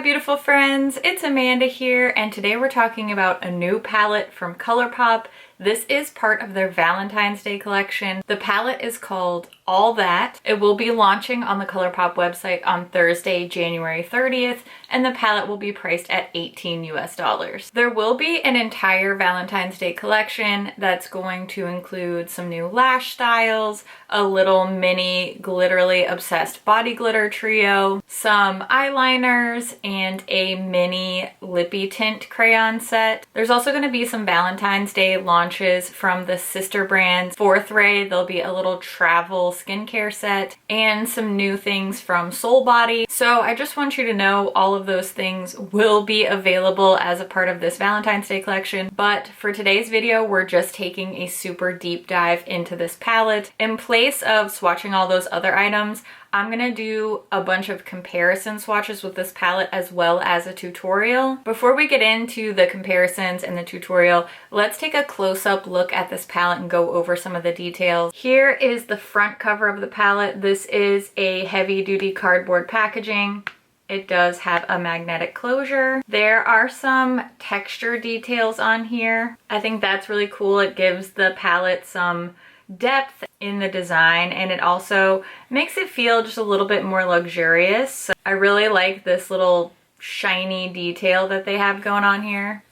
beautiful friends, it's Amanda here, and today we're talking about a new palette from ColourPop. This is part of their Valentine's Day collection. The palette is called All That. It will be launching on the ColourPop website on Thursday, January 30th, and the palette will be priced at $18 US. There will be an entire Valentine's Day collection that's going to include some new lash styles, a little mini glitterly obsessed body glitter trio, some eyeliners, and a mini lippy tint crayon set. There's also going to be some Valentine's Day launches from the sister brands. Fourth Ray, there'll be a little travel skincare set and some new things from Soul Body. So I just want you to know all of those things will be available as a part of this Valentine's Day collection. But for today's video, we're just taking a super deep dive into this palette. In place of swatching all those other items, I'm gonna do a bunch of comparison swatches with this palette as well as a tutorial. Before we get into the comparisons and the tutorial, let's take a close-up look at this palette and go over some of the details. Here is the front cover of the palette. This is a heavy-duty cardboard packaging. It does have a magnetic closure. There are some texture details on here. I think that's really cool. It gives the palette some depth in the design, and it also makes it feel just a little bit more luxurious. So I really like this little shiny detail that they have going on here.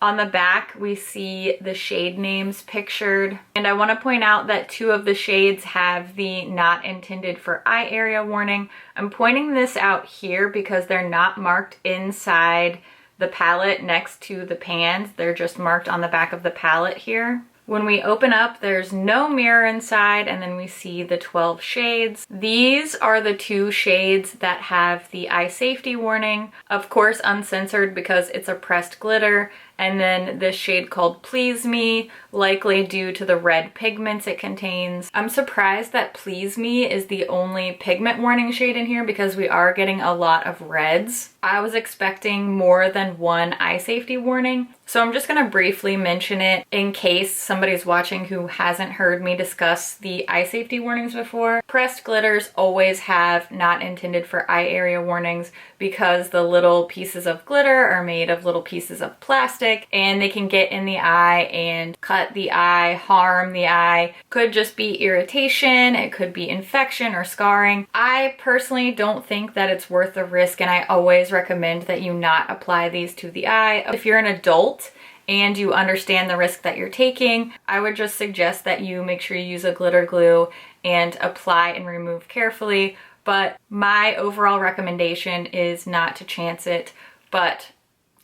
On the back, we see the shade names pictured, and I want to point out that two of the shades have the not intended for eye area warning. I'm pointing this out here because they're not marked inside the palette next to the pans. They're just marked on the back of the palette here. When we open up, there's no mirror inside, and then we see the 12 shades. These are the two shades that have the eye safety warning, of course uncensored because it's a pressed glitter, and then this shade called Please Me, likely due to the red pigments it contains. I'm surprised that Please Me is the only pigment warning shade in here because we are getting a lot of reds. I was expecting more than one eye safety warning, so I'm just gonna briefly mention it in case somebody's watching who hasn't heard me discuss the eye safety warnings before. Pressed glitters always have not intended for eye area warnings because the little pieces of glitter are made of little pieces of plastic, and they can get in the eye and cut the eye, harm the eye. Could just be irritation, it could be infection or scarring. I personally don't think that it's worth the risk, and I always recommend that you not apply these to the eye. If you're an adult and you understand the risk that you're taking, I would just suggest that you make sure you use a glitter glue and apply and remove carefully. But my overall recommendation is not to chance it. But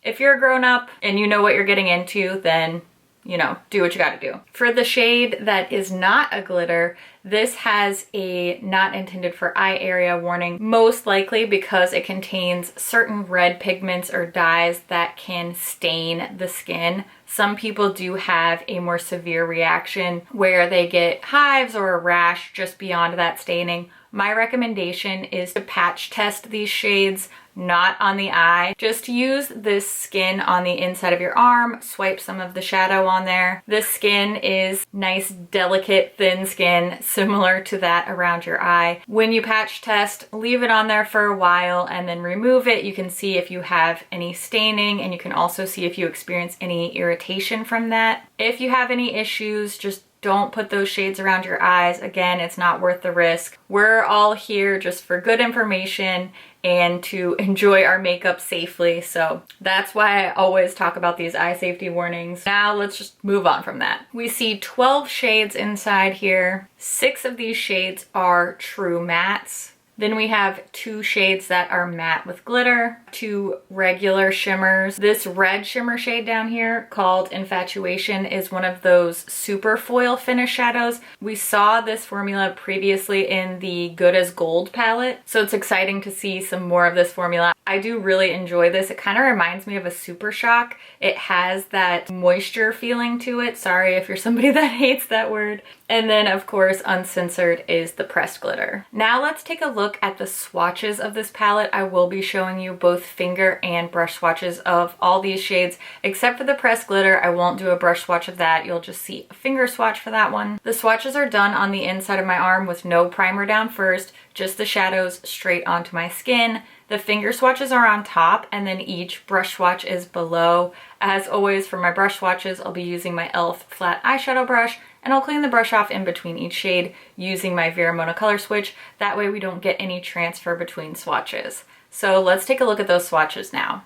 if you're a grown-up and you know what you're getting into, then, you know, do what you gotta do. For the shade that is not a glitter, this has a not intended for eye area warning, most likely because it contains certain red pigments or dyes that can stain the skin. Some people do have a more severe reaction where they get hives or a rash just beyond that staining. My recommendation is to patch test these shades, not on the eye. Just use this skin on the inside of your arm, swipe some of the shadow on there. This skin is nice, delicate, thin skin, similar to that around your eye. When you patch test, leave it on there for a while and then remove it. You can see if you have any staining, and you can also see if you experience any irritation from that. If you have any issues, just don't put those shades around your eyes. Again, it's not worth the risk. We're all here just for good information and to enjoy our makeup safely. So that's why I always talk about these eye safety warnings. Now let's just move on from that. We see 12 shades inside here. 6 of these shades are true mattes. Then we have 2 shades that are matte with glitter, 2 regular shimmers. This red shimmer shade down here called Infatuation is one of those super foil finish shadows. We saw this formula previously in the Good as Gold palette, so it's exciting to see some more of this formula. I do really enjoy this. It kind of reminds me of a Super Shock. It has that moisture feeling to it. Sorry if you're somebody that hates that word. And then of course uncensored is the pressed glitter. Now let's take a look at the swatches of this palette. I will be showing you both finger and brush swatches of all these shades, except for the pressed glitter. I won't do a brush swatch of that. You'll just see a finger swatch for that one. The swatches are done on the inside of my arm with no primer down first, just the shadows straight onto my skin. The finger swatches are on top and then each brush swatch is below. As always, for my brush swatches, I'll be using my e.l.f. flat eyeshadow brush, and I'll clean the brush off in between each shade using my Veramona color switch. That way we don't get any transfer between swatches. So let's take a look at those swatches now.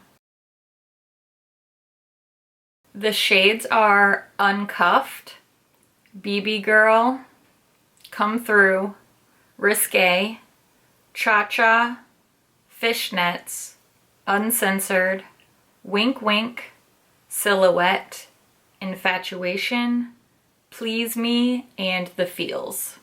The shades are Uncuffed, BB Girl, Come Through, Risque, Cha-Cha, Fishnets, Uncensored, Wink Wink, Silhouette, Infatuation, Please Me, and The Feels.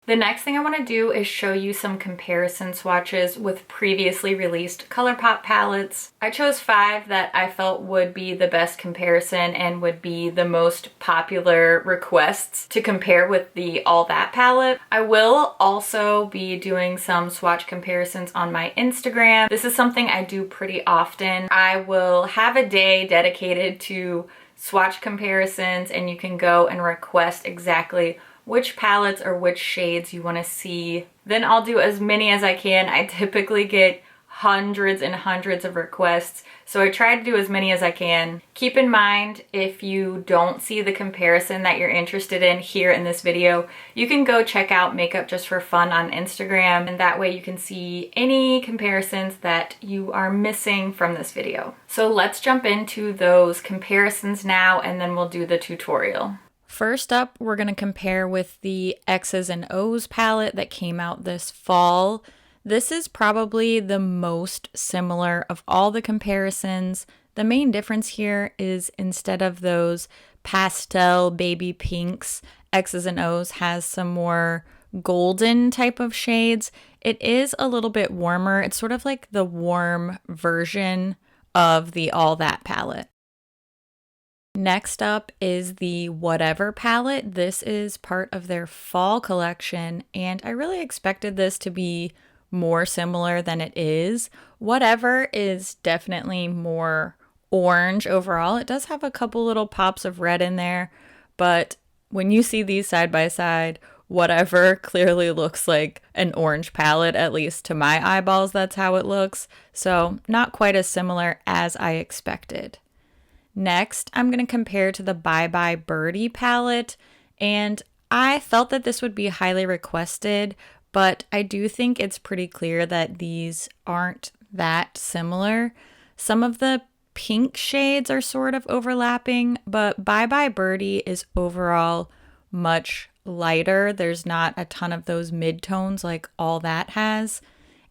The next thing I want to do is show you some comparison swatches with previously released ColourPop palettes. I chose 5 that I felt would be the best comparison and would be the most popular requests to compare with the All That palette. I will also be doing some swatch comparisons on my Instagram. This is something I do pretty often. I will have a day dedicated to swatch comparisons, and you can go and request exactly which palettes or which shades you want to see. Then I'll do as many as I can. I typically get hundreds and hundreds of requests, so I try to do as many as I can. Keep in mind, if you don't see the comparison that you're interested in here in this video, you can go check out Makeup Just for Fun on Instagram, and that way you can see any comparisons that you are missing from this video. So let's jump into those comparisons now, and then we'll do the tutorial. First up, we're going to compare with the X's and O's palette that came out this fall. This is probably the most similar of all the comparisons. The main difference here is instead of those pastel baby pinks, X's and O's has some more golden type of shades. It is a little bit warmer. It's sort of like the warm version of the All That palette. Next up is the Whatever palette. This is part of their fall collection, and I really expected this to be more similar than it is. Whatever is definitely more orange overall. It does have a couple little pops of red in there, but when you see these side by side, Whatever clearly looks like an orange palette, at least to my eyeballs, that's how it looks. So not quite as similar as I expected. Next, I'm going to compare to the Bye Bye Birdie palette, and I felt that this would be highly requested, but I do think it's pretty clear that these aren't that similar. Some of the pink shades are sort of overlapping, but Bye Bye Birdie is overall much lighter. There's not a ton of those mid-tones like All That has,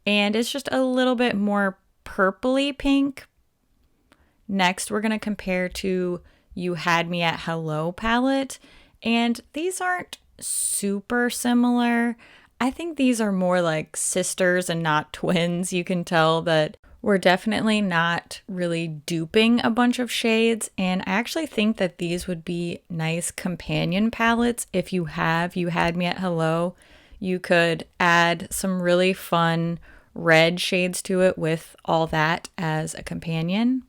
and it's just a little bit more purpley pink. Next, we're going to compare to You Had Me at Hello palette, and these aren't super similar. I think these are more like sisters and not twins. You can tell that we're definitely not really duping a bunch of shades, and I actually think that these would be nice companion palettes. If you have You Had Me at Hello, you could add some really fun red shades to it with All That as a companion.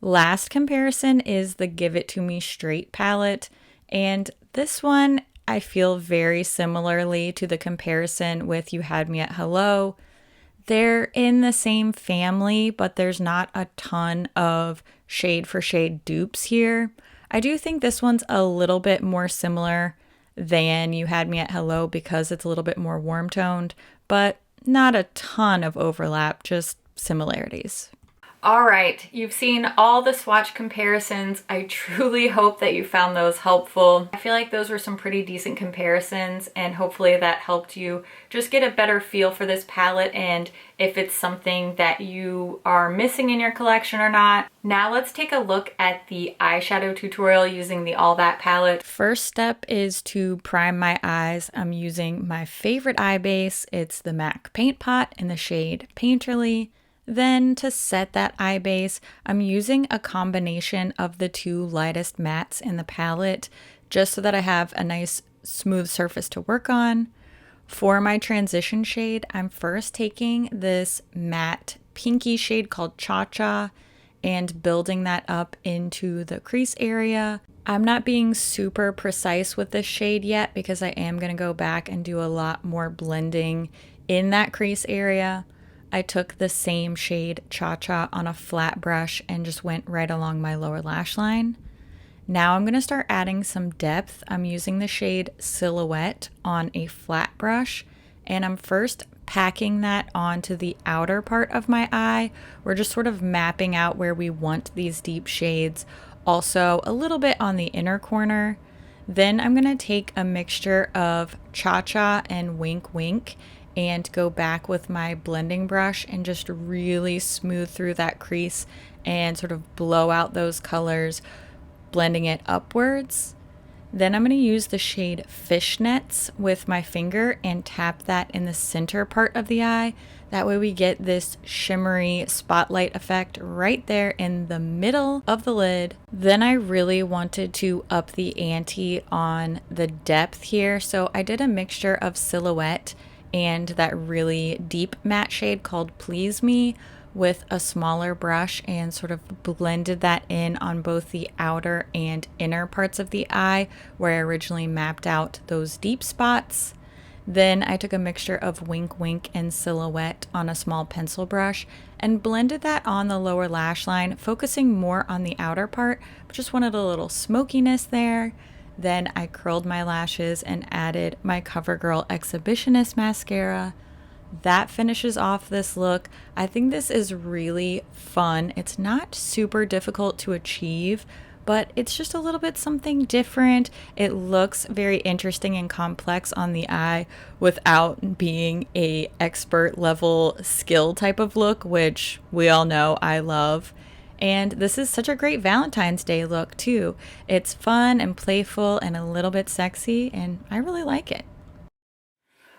Last comparison is the Give It To Me Straight palette, and this one I feel very similarly to the comparison with You Had Me at Hello. They're in the same family, but there's not a ton of shade for shade dupes here. I do think this one's a little bit more similar than You Had Me at Hello because it's a little bit more warm toned, but not a ton of overlap, just similarities. All right, you've seen all the swatch comparisons. I truly hope that you found those helpful. I feel like those were some pretty decent comparisons, and hopefully that helped you just get a better feel for this palette and if it's something that you are missing in your collection or not. Now let's take a look at the eyeshadow tutorial using the All That palette. First step is to prime my eyes. I'm using my favorite eye base. It's the MAC Paint Pot in the shade Painterly. Then to set that eye base, I'm using a combination of the two lightest mattes in the palette just so that I have a nice smooth surface to work on. For my transition shade, I'm first taking this matte pinky shade called Cha-Cha and building that up into the crease area. I'm not being super precise with this shade yet because I am going to go back and do a lot more blending in that crease area. I took the same shade Cha Cha on a flat brush and just went right along my lower lash line. Now I'm going to start adding some depth. I'm using the shade Silhouette on a flat brush, and I'm first packing that onto the outer part of my eye. We're just sort of mapping out where we want these deep shades, also a little bit on the inner corner. Then I'm going to take a mixture of Cha Cha and Wink Wink and go back with my blending brush and just really smooth through that crease and sort of blow out those colors, blending it upwards. Then I'm going to use the shade Fishnets with my finger and tap that in the center part of the eye. That way we get this shimmery spotlight effect right there in the middle of the lid. Then I really wanted to up the ante on the depth here, so I did a mixture of Silhouette and that really deep matte shade called Please Me with a smaller brush and sort of blended that in on both the outer and inner parts of the eye where I originally mapped out those deep spots. Then I took a mixture of Wink Wink and Silhouette on a small pencil brush and blended that on the lower lash line, focusing more on the outer part, but just wanted a little smokiness there. Then I curled my lashes and added my CoverGirl Exhibitionist mascara. That finishes off this look. I think this is really fun. It's not super difficult to achieve, but it's just a little bit something different. It looks very interesting and complex on the eye without being a expert level skill type of look, which we all know I love. And this is such a great Valentine's Day look too. It's fun and playful and a little bit sexy, and I really like it.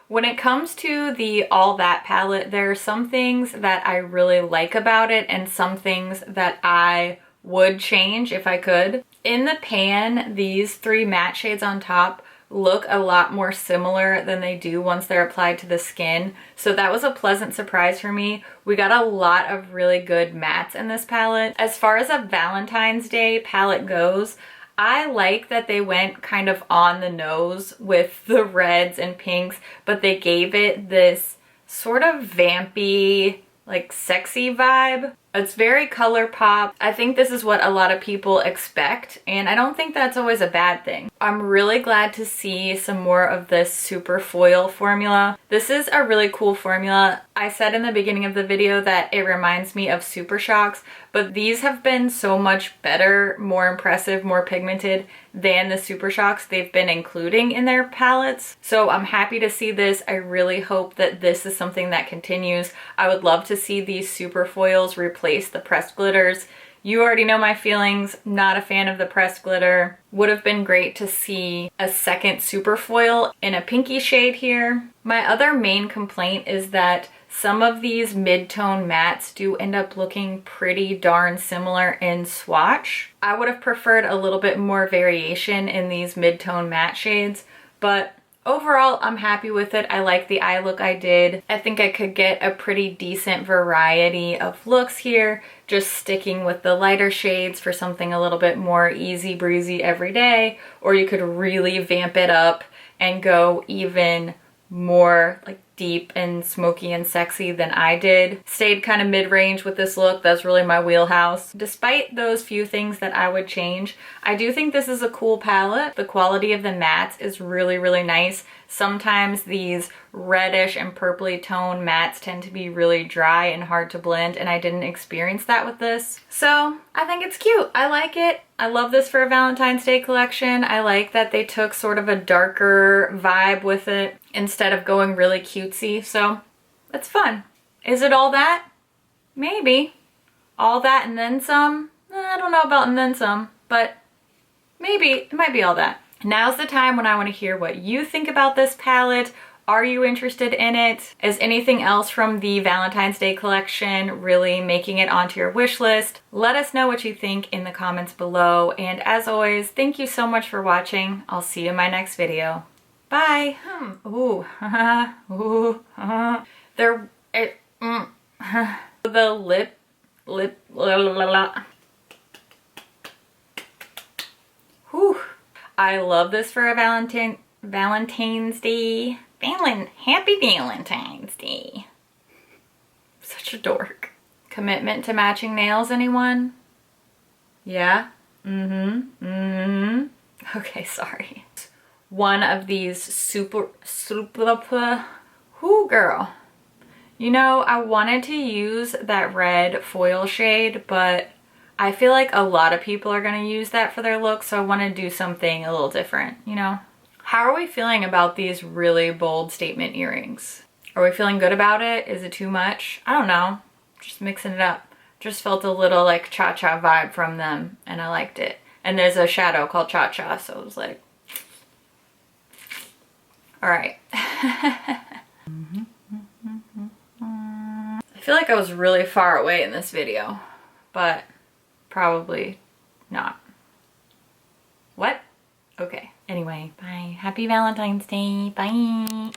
When it comes to the All That palette, there are some things that I really like about it and some things that I would change if I could. In the pan, these three matte shades on top look a lot more similar than they do once they're applied to the skin. So that was a pleasant surprise for me. We got a lot of really good mattes in this palette. As far as a Valentine's Day palette goes, I like that they went kind of on the nose with the reds and pinks, but they gave it this sort of vampy, like sexy vibe. It's very ColourPop. I think this is what a lot of people expect, and I don't think that's always a bad thing. I'm really glad to see some more of this Super Foil formula. This is a really cool formula. I said in the beginning of the video that it reminds me of Super Shocks, but these have been so much better, more impressive, more pigmented than the Super Shocks they've been including in their palettes. So I'm happy to see this. I really hope that this is something that continues. I would love to see these Super Foils replace the pressed glitters. You already know my feelings, not a fan of the pressed glitter. Would have been great to see a second Super Foil in a pinky shade here. My other main complaint is that some of these mid-tone mattes do end up looking pretty darn similar in swatch. I would have preferred a little bit more variation in these mid-tone matte shades, but overall, I'm happy with it. I like the eye look I did. I think I could get a pretty decent variety of looks here, just sticking with the lighter shades for something a little bit more easy breezy every day, or you could really vamp it up and go even more like deep and smoky and sexy than I did. Stayed kind of mid-range with this look. That's really my wheelhouse. Despite those few things that I would change, I do think this is a cool palette. The quality of the mattes is really, really nice. Sometimes these reddish and purpley tone mattes tend to be really dry and hard to blend, and I didn't experience that with this. So I think it's cute. I like it. I love this for a Valentine's Day collection. I like that they took sort of a darker vibe with it instead of going really cutesy. So it's fun. Is it all that? Maybe. All that and then some? I don't know about and then some, but maybe it might be all that. Now's the time when I want to hear what you think about this palette. Are you interested in it? Is anything else from the Valentine's Day collection really making it onto your wish list? Let us know what you think in the comments below. And as always, thank you so much for watching. I'll see you in my next video. Bye. Ooh. Ooh. There. The lip. La, la, la, la. Whew. I love this for a Valentine's Day. Happy Valentine's Day. Such a dork. Commitment to matching nails, anyone? Yeah? Okay, sorry. One of these super, whoo girl. You know, I wanted to use that red foil shade, but I feel like a lot of people are gonna use that for their look, so I wanna do something a little different, you know? How are we feeling about these really bold statement earrings? Are we feeling good about it? Is it too much? I don't know. Just mixing it up. Just felt a little like Cha-Cha vibe from them and I liked it. And there's a shadow called Cha-Cha, so it was like, all right. I feel like I was really far away in this video, but probably not. What? Okay. Anyway, bye. Happy Valentine's Day. Bye.